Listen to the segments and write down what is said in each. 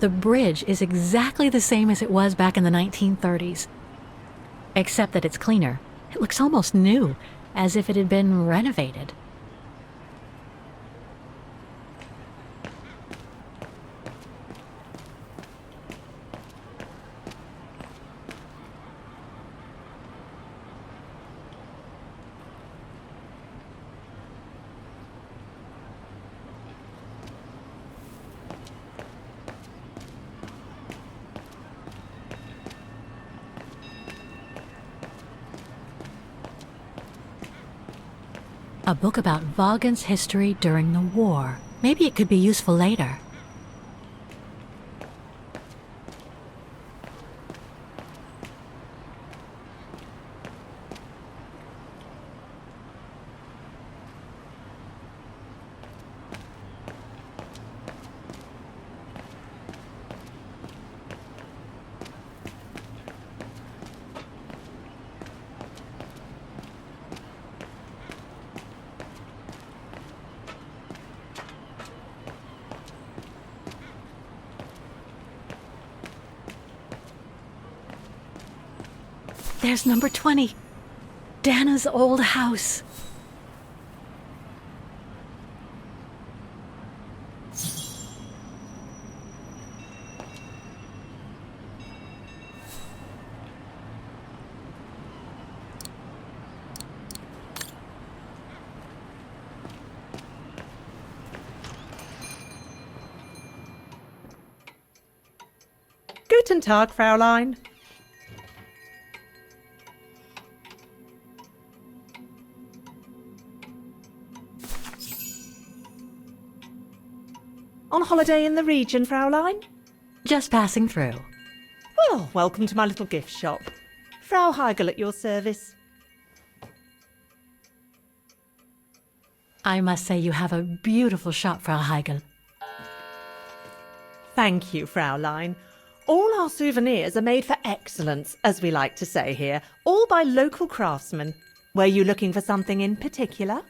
The bridge is exactly the same as it was back in the 1930s, except that it's cleaner. It looks almost new, as if it had been renovated. A book about Vaughan's history during the war. Maybe it could be useful later. There's number 20. Dana's old house. Guten Tag, Fräulein. On holiday in the region, Fräulein? Just passing through. Well, welcome to my little gift shop. Frau Heigl at your service. I must say you have a beautiful shop, Frau Heigl. Thank you, Fräulein. All our souvenirs are made for excellence, as we like to say here, all by local craftsmen. Were you looking for something in particular?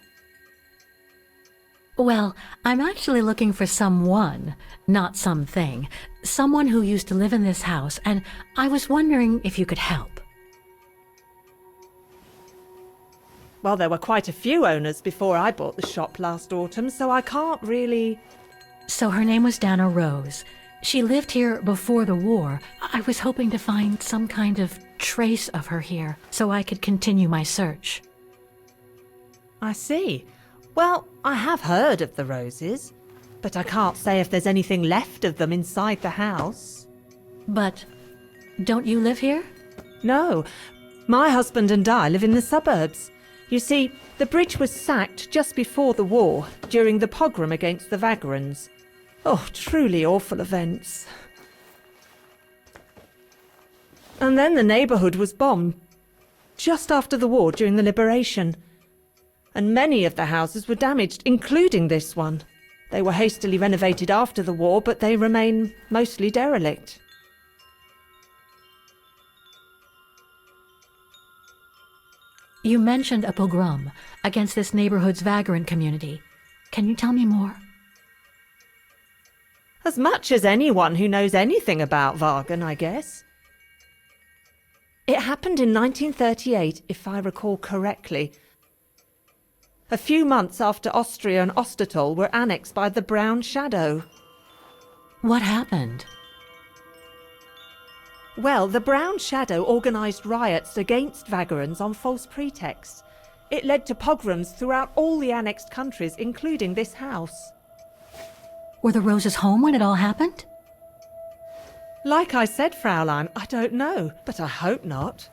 Well, I'm actually looking for someone, not something. Someone who used to live in this house, and I was wondering if you could help. Well, there were quite a few owners before I bought the shop last autumn, so I can't really... So her name was Dana Rose. She lived here before the war. I was hoping to find some kind of trace of her here, so I could continue my search. I see. Well, I have heard of the Roses, but I can't say if there's anything left of them inside the house. But don't you live here? No, my husband and I live in the suburbs. You see, the bridge was sacked just before the war, during the pogrom against the Vagrants. Oh, truly awful events. And then the neighbourhood was bombed, just after the war during the liberation. And many of the houses were damaged, including this one. They were hastily renovated after the war, but they remain mostly derelict. You mentioned a pogrom against this neighborhood's vagrant community. Can you tell me more? As much as anyone who knows anything about Vaughan, I guess. It happened in 1938, if I recall correctly. A few months after Austria and Ostertal were annexed by the Brown Shadow. What happened? Well, the Brown Shadow organised riots against Vagrants on false pretexts. It led to pogroms throughout all the annexed countries, including this house. Were the Roses home when it all happened? Like I said, Fräulein, I don't know, but I hope not.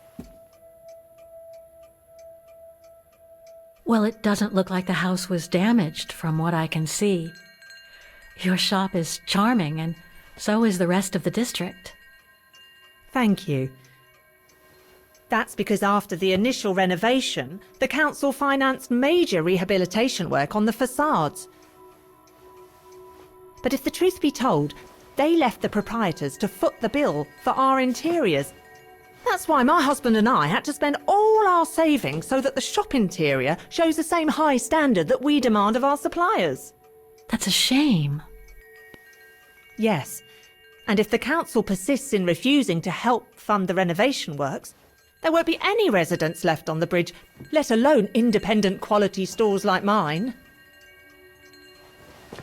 Well, it doesn't look like the house was damaged from what I can see. Your shop is charming, and so is the rest of the district. Thank you. That's because after the initial renovation, the council financed major rehabilitation work on the facades. But if the truth be told, they left the proprietors to foot the bill for our interiors. That's why my husband and I had to spend all our savings so that the shop interior shows the same high standard that we demand of our suppliers. That's a shame. Yes, And if the council persists in refusing to help fund the renovation works, there won't be any residents left on the bridge, let alone independent quality stores like mine.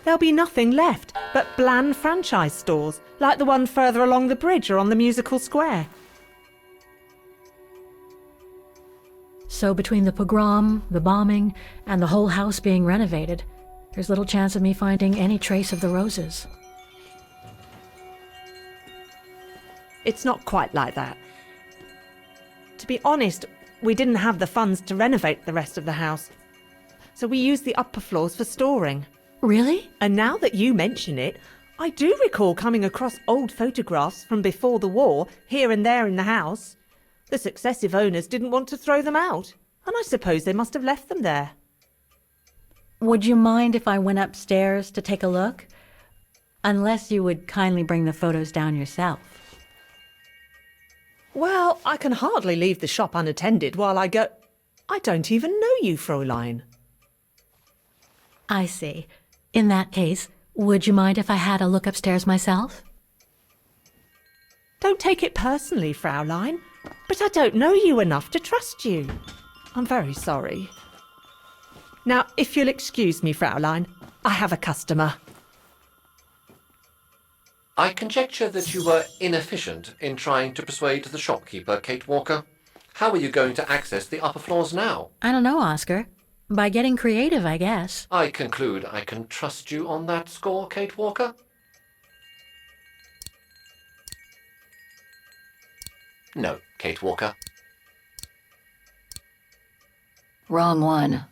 There'll be nothing left but bland franchise stores, like the one further along the bridge or on the musical square. So between the pogrom, the bombing, and the whole house being renovated, there's little chance of me finding any trace of the roses. It's not quite like that. To be honest, we didn't have the funds to renovate the rest of the house, so we used the upper floors for storing. Really? And now that you mention it, I do recall coming across old photographs from before the war, here and there in the house. The successive owners didn't want to throw them out, and I suppose they must have left them there. Would you mind if I went upstairs to take a look? Unless you would kindly bring the photos down yourself. Well, I can hardly leave the shop unattended while I go... I don't even know you, Fräulein. I see. In that case, would you mind if I had a look upstairs myself? Don't take it personally, Fräulein, but I don't know you enough to trust you. I'm very sorry. Now, if you'll excuse me, Fräulein, I have a customer. I conjecture that you were inefficient in trying to persuade the shopkeeper, Kate Walker. How are you going to access the upper floors now? I don't know, Oscar. By getting creative, I guess. I conclude I can trust you on that score, Kate Walker? No, Kate Walker. Wrong one.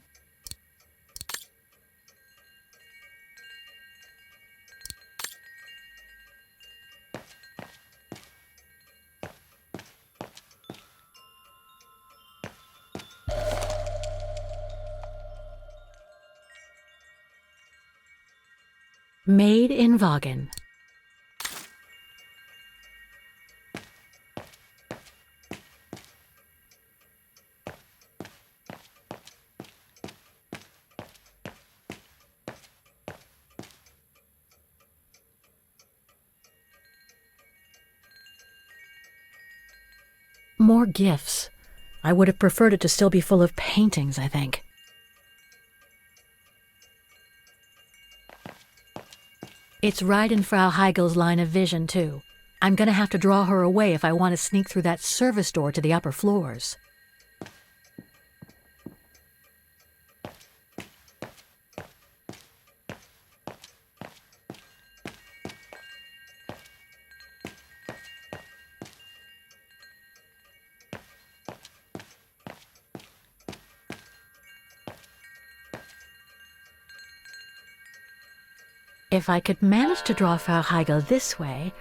Made in Vaughan. More gifts. I would have preferred it to still be full of paintings, I think. It's right in Frau Heigel's line of vision, too. I'm gonna have to draw her away if I want to sneak through that service door to the upper floors. If I could manage to draw Frau Heigel this way,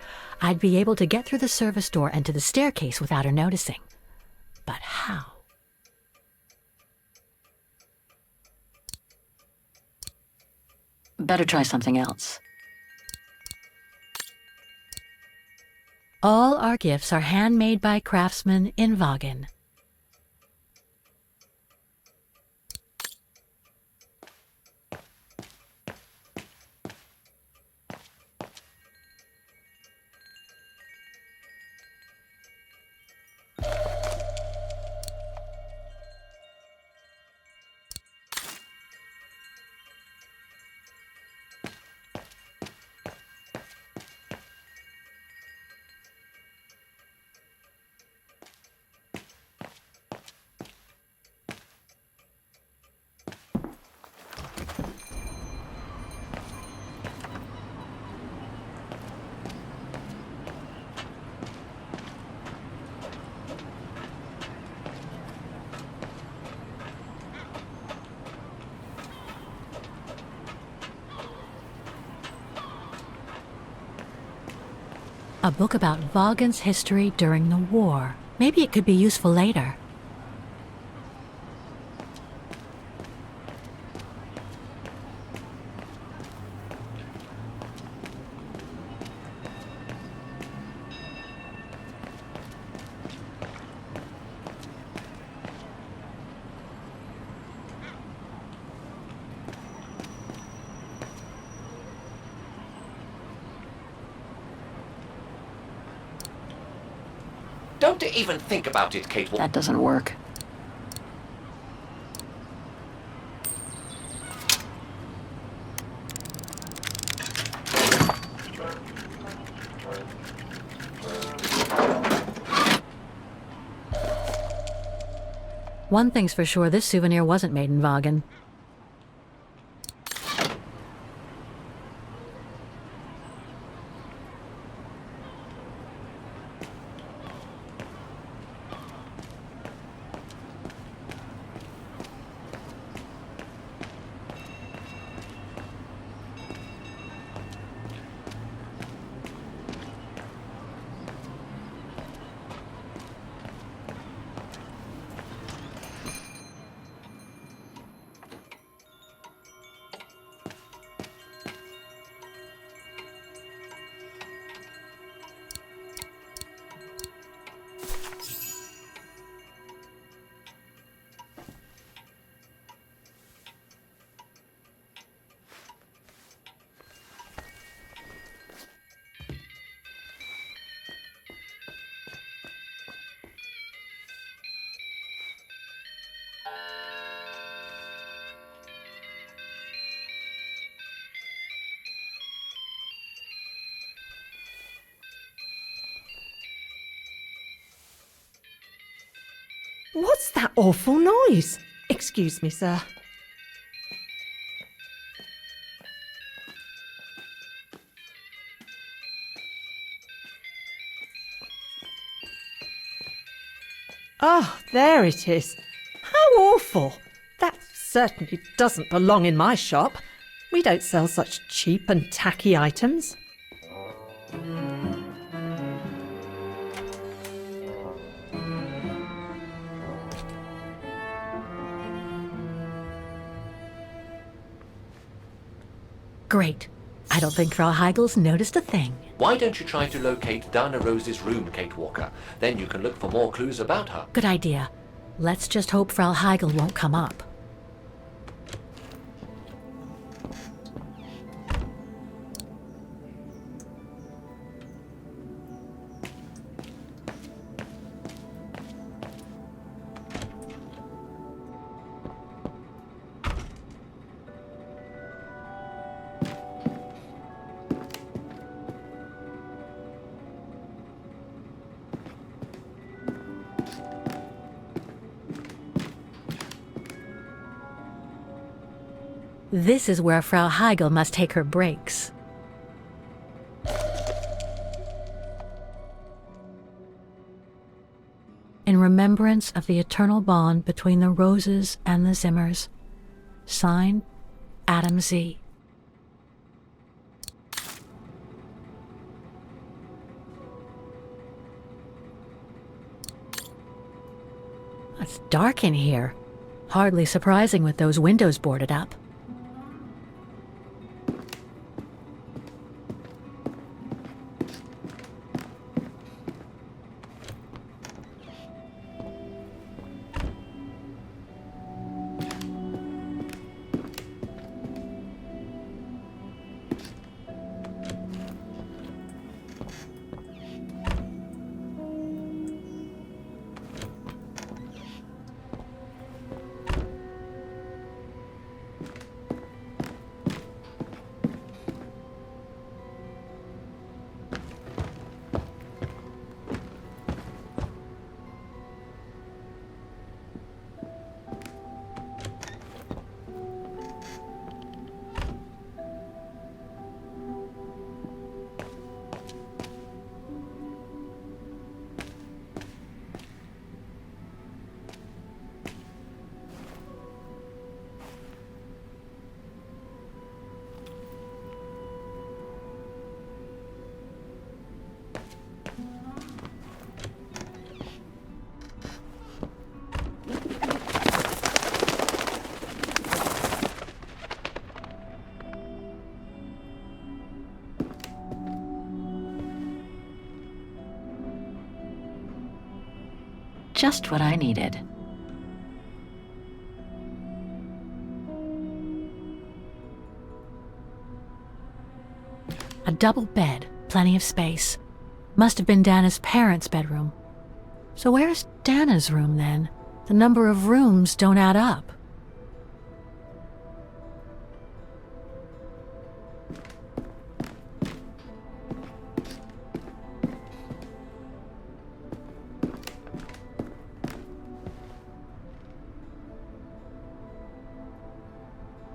I'd be able to get through the service door and to the staircase without her noticing. But how? Better try something else. All our gifts are handmade by craftsmen in Vaughan. A book about Vaughan's history during the war. Maybe it could be useful later. Don't even think about it, Kate Walker. That doesn't work. One thing's for sure, this souvenir wasn't made in Vagen. What's that awful noise? Excuse me, sir. Oh, there it is. How awful. That certainly doesn't belong in my shop. We don't sell such cheap and tacky items. Great. I don't think Frau Heigel's noticed a thing. Why don't you try to locate Dana Rose's room, Kate Walker? Then you can look for more clues about her. Good idea. Let's just hope Frau Heigel won't come up. This is where Frau Heigel must take her breaks. In remembrance of the eternal bond between the Roses and the Zimmers. Signed, Adam Z. It's dark in here. Hardly surprising with those windows boarded up. Just what I needed. A double bed, plenty of space. Must have been Dana's parents' bedroom. So where's Dana's room then? The number of rooms don't add up.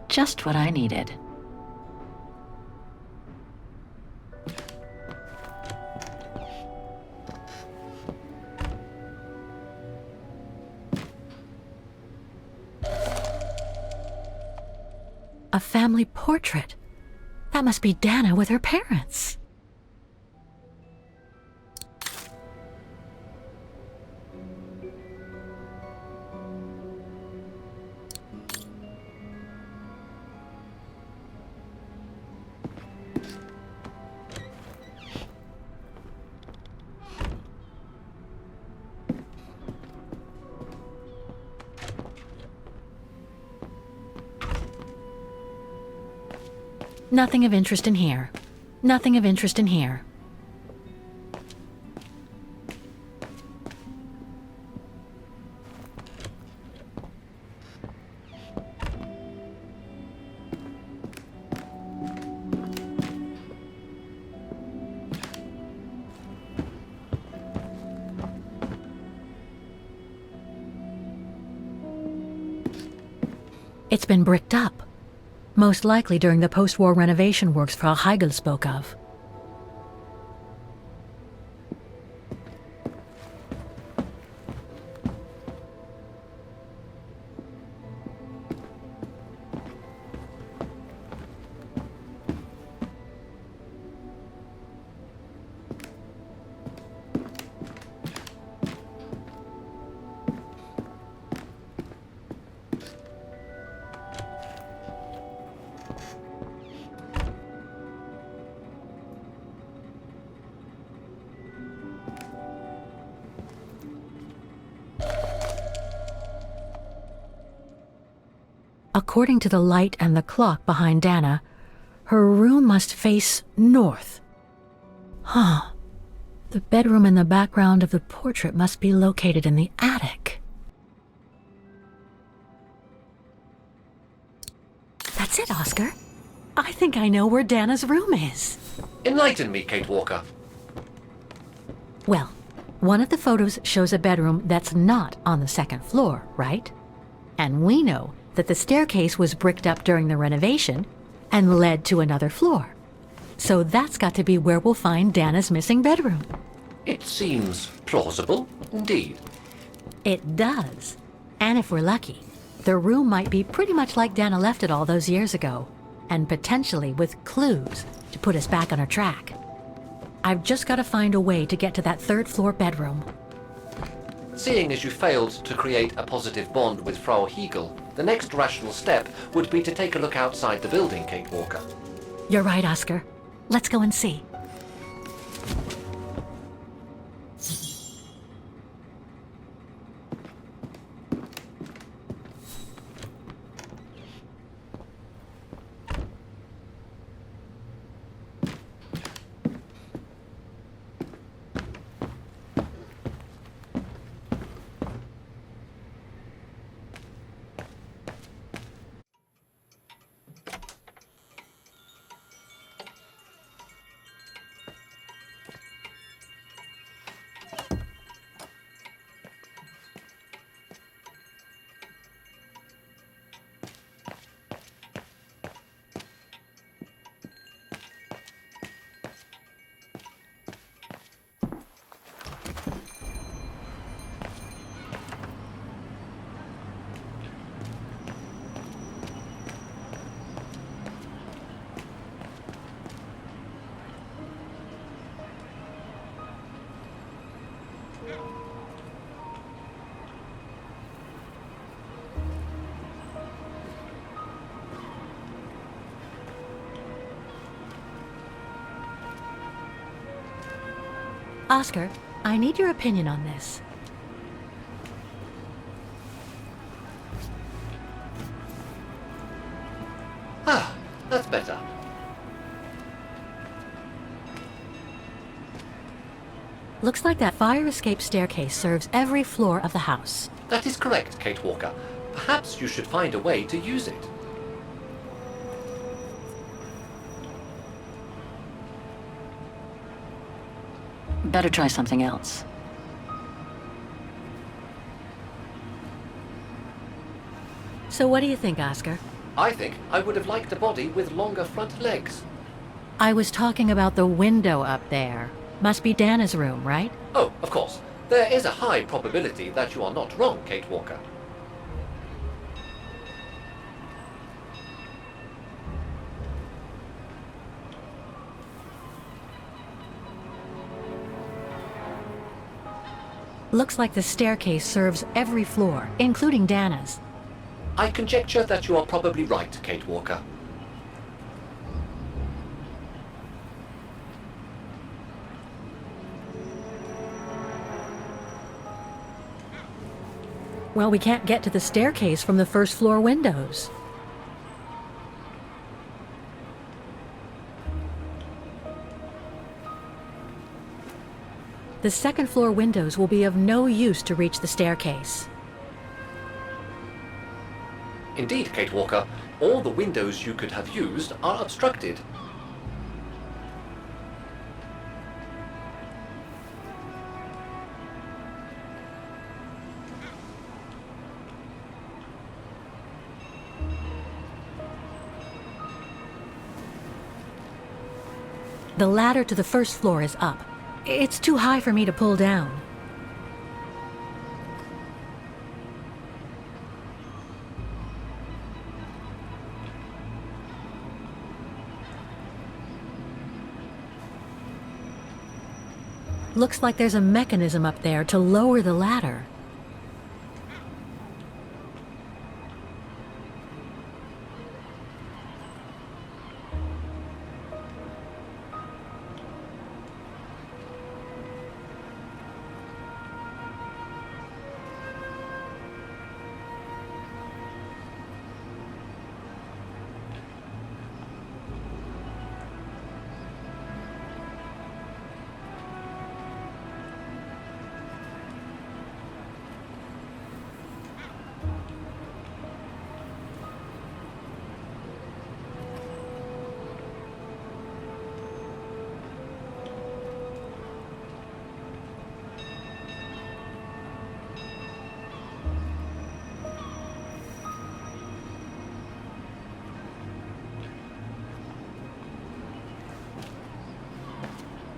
Just what I needed. A family portrait. That must be Dana with her parents. Nothing of interest in here. Nothing of interest in here. It's been bricked up. Most likely during the post-war renovation works Frau Heigl spoke of. According to the light and the clock behind Dana, her room must face north. Huh. The bedroom in the background of the portrait must be located in the attic. That's it, Oscar. I think I know where Dana's room is. Enlighten me, Kate Walker. Well, one of the photos shows a bedroom that's not on the second floor, right? And we know that the staircase was bricked up during the renovation and led to another floor. So that's got to be where we'll find Dana's missing bedroom. It seems plausible, indeed. It does. And if we're lucky, the room might be pretty much like Dana left it all those years ago, and potentially with clues to put us back on our track. I've just got to find a way to get to that third floor bedroom. Seeing as you failed to create a positive bond with Frau Heigl, the next rational step would be to take a look outside the building, Kate Walker. You're right, Oscar. Let's go and see. Oscar, I need your opinion on this. Ah, that's better. Looks like that fire escape staircase serves every floor of the house. That is correct, Kate Walker. Perhaps you should find a way to use it. Better try something else. So what do you think, Oscar? I think I would have liked a body with longer front legs. I was talking about the window up there. Must be Dana's room, right? Oh, of course. There is a high probability that you are not wrong, Kate Walker. Looks like the staircase serves every floor, including Dana's. I conjecture that you are probably right, Kate Walker. Well, we can't get to the staircase from the first floor windows. The second floor windows will be of no use to reach the staircase. Indeed, Kate Walker, all the windows you could have used are obstructed. The ladder to the first floor is up. It's too high for me to pull down. Looks like there's a mechanism up there to lower the ladder.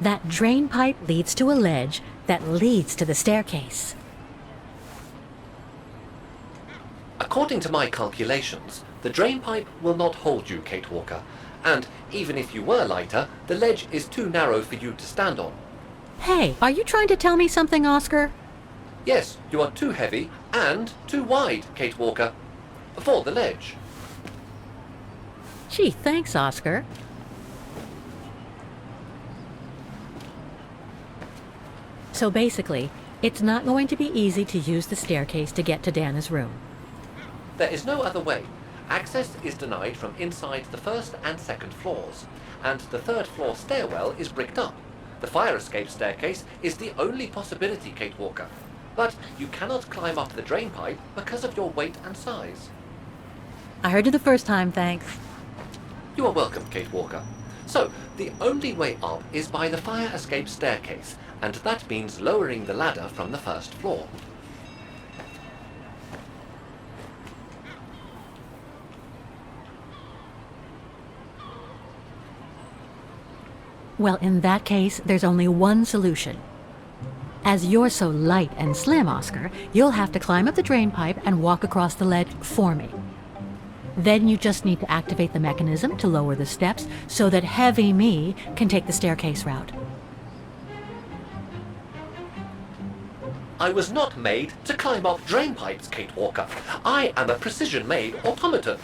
That drain pipe leads to a ledge that leads to the staircase. According to my calculations, the drain pipe will not hold you, Kate Walker. And even if you were lighter, the ledge is too narrow for you to stand on. Hey, are you trying to tell me something, Oscar? Yes, you are too heavy and too wide, Kate Walker, for the ledge. Gee, thanks, Oscar. So basically, it's not going to be easy to use the staircase to get to Dana's room. There is no other way. Access is denied from inside the first and second floors, and the third floor stairwell is bricked up. The fire escape staircase is the only possibility, Kate Walker. But you cannot climb up the drain pipe because of your weight and size. I heard you the first time, thanks. You are welcome, Kate Walker. So, the only way up is by the fire escape staircase, and that means lowering the ladder from the first floor. Well, in that case, there's only one solution. As you're so light and slim, Oscar, you'll have to climb up the drain pipe and walk across the ledge for me. Then you just need to activate the mechanism to lower the steps so that heavy me can take the staircase route. I was not made to climb up drain pipes, Kate Walker. I am a precision-made automaton.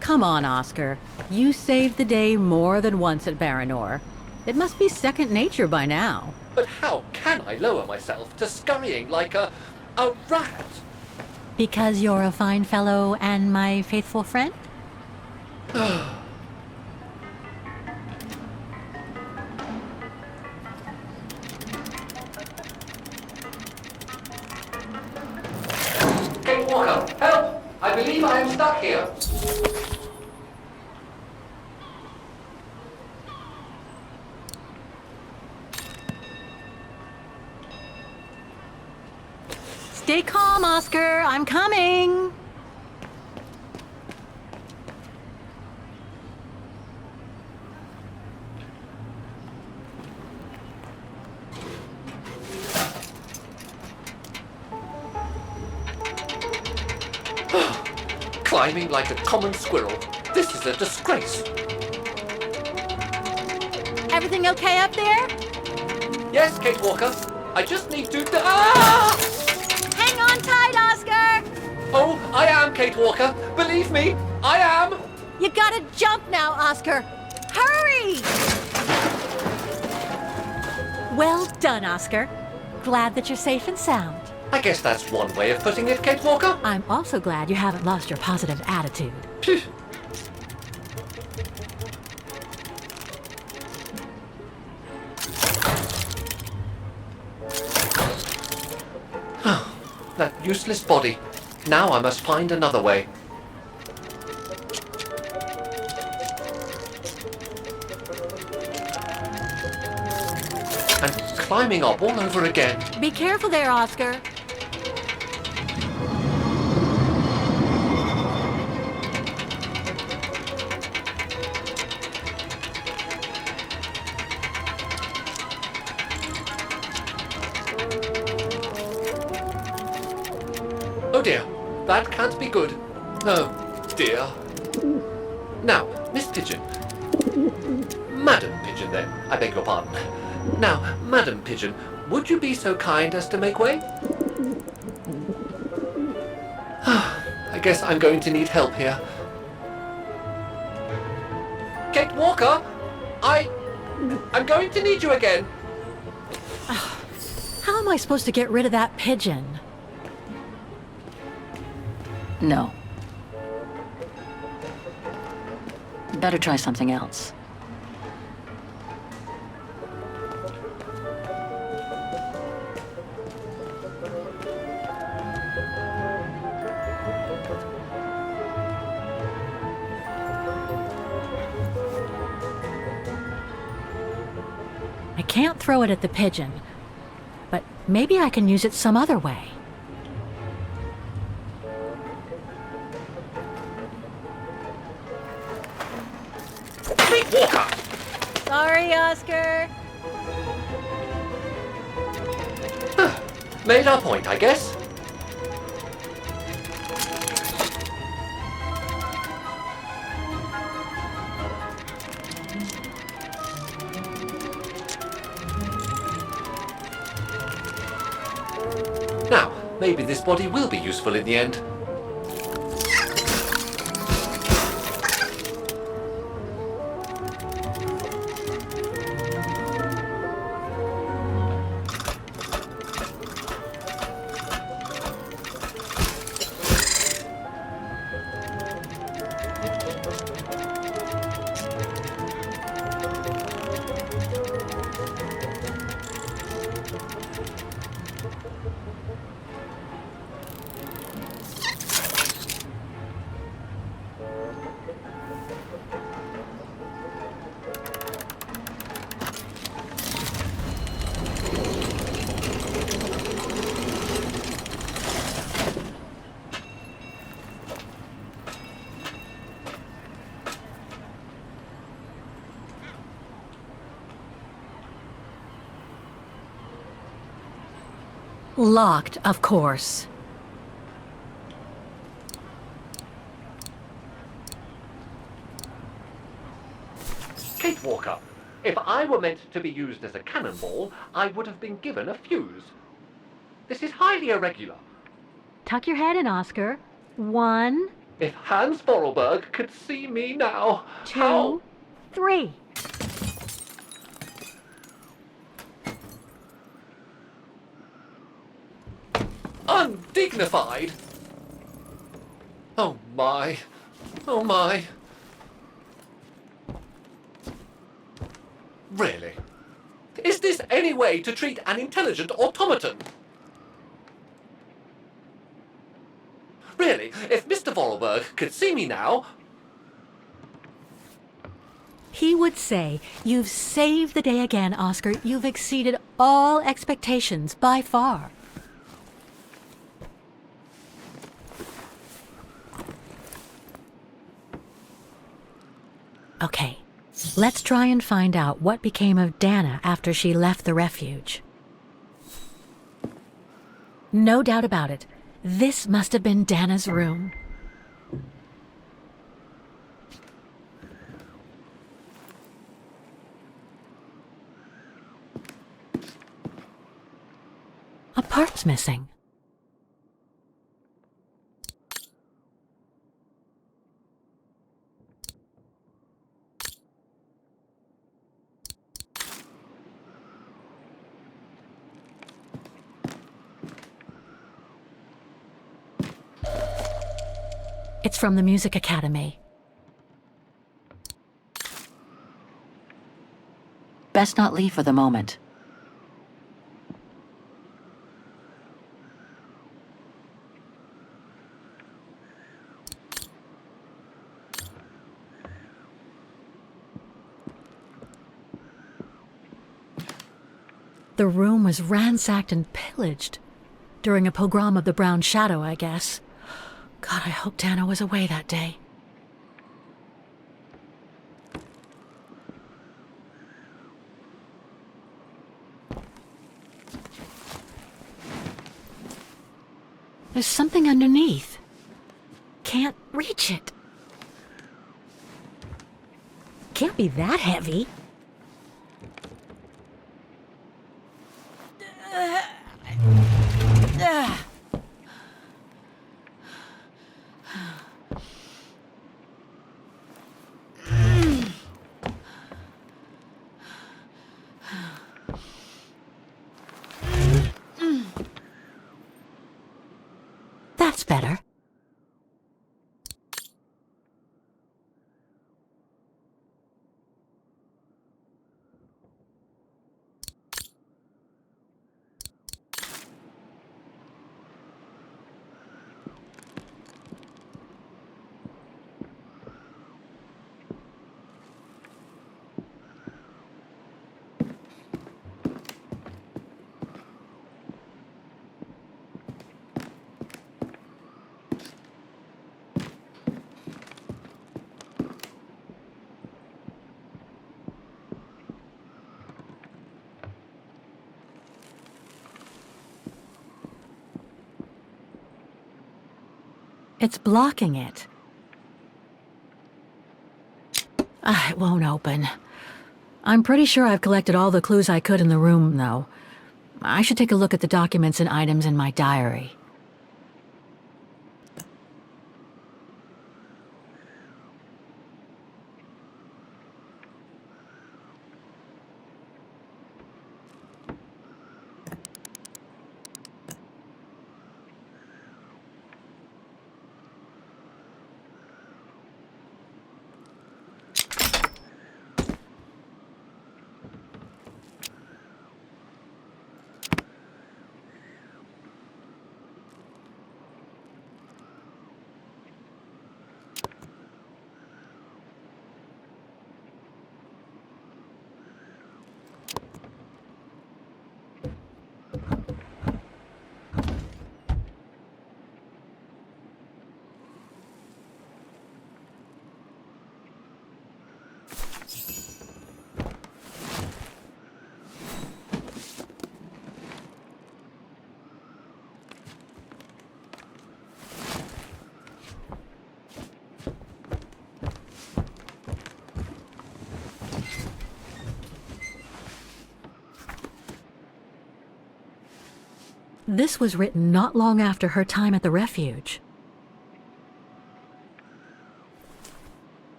Come on, Oscar. You saved the day more than once at Baranor. It must be second nature by now. But how can I lower myself to scurrying like a rat? Because you're a fine fellow and my faithful friend? Walker, help! I believe I am stuck here. Stay calm, Oscar. I'm coming. Climbing like a common squirrel. This is a disgrace. Everything okay up there? Yes, Kate Walker. I just need to... Ah! Hang on tight, Oscar. Oh, I am Kate Walker. Believe me, I am. You gotta jump now, Oscar. Hurry! Well done, Oscar. Glad that you're safe and sound. I guess that's one way of putting it, Kate Walker. I'm also glad you haven't lost your positive attitude. Phew. That useless body. Now I must find another way. I'm climbing up all over again. Be careful there, Oscar. Oh dear, that can't be good. Oh dear. Now, Miss Pigeon. Madam Pigeon then, I beg your pardon. Now, Madam Pigeon, would you be so kind as to make way? I guess I'm going to need help here. Kate Walker, I'm going to need you again. How am I supposed to get rid of that pigeon? No. Better try something else. I can't throw it at the pigeon, but maybe I can use it some other way. Kate Walker! Sorry, Oscar. Made our point, I guess. Now, maybe this body will be useful in the end. Locked, of course. Kate Walker, if I were meant to be used as a cannonball, I would have been given a fuse. This is highly irregular. Tuck your head in, Oscar. 1, If Hans Vorarlberg could see me now, 2, how... 3. Undignified! Oh my. Oh my. Really? Is this any way to treat an intelligent automaton? Really, if Mr. Vorarlberg could see me now... He would say, "You've saved the day again, Oscar. You've exceeded all expectations by far." Okay, let's try and find out what became of Dana after she left the refuge. No doubt about it, this must have been Dana's room. A part's missing. It's from the Music Academy. Best not leave for the moment. The room was ransacked and pillaged. During a pogrom of the Brown Shadow, I guess. God, I hope Dana was away that day. There's something underneath. Can't reach it. Can't be that heavy. That's better. It's blocking it. It won't open. I'm pretty sure I've collected all the clues I could in the room, though. I should take a look at the documents and items in my diary. This was written not long after her time at the refuge.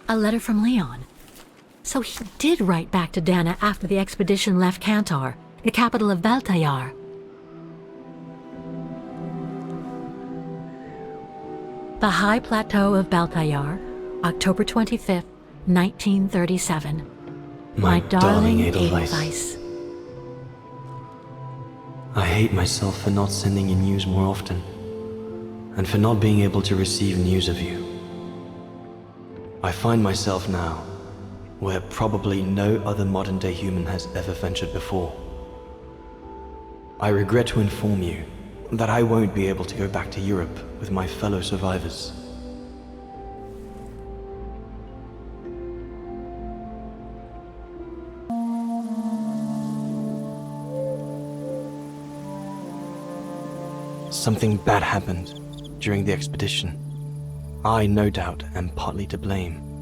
A letter from Leon. So he did write back to Dana after the expedition left Kantar, the capital of Baltayar. The High Plateau of Baltayar, October 25th, 1937. My darling Edelweiss. I hate myself for not sending you news more often. and for not being able to receive news of you. I find myself now where probably no other modern-day human has ever ventured before. I regret to inform you that I won't be able to go back to Europe with my fellow survivors. Something bad happened during the expedition. I, no doubt, am partly to blame.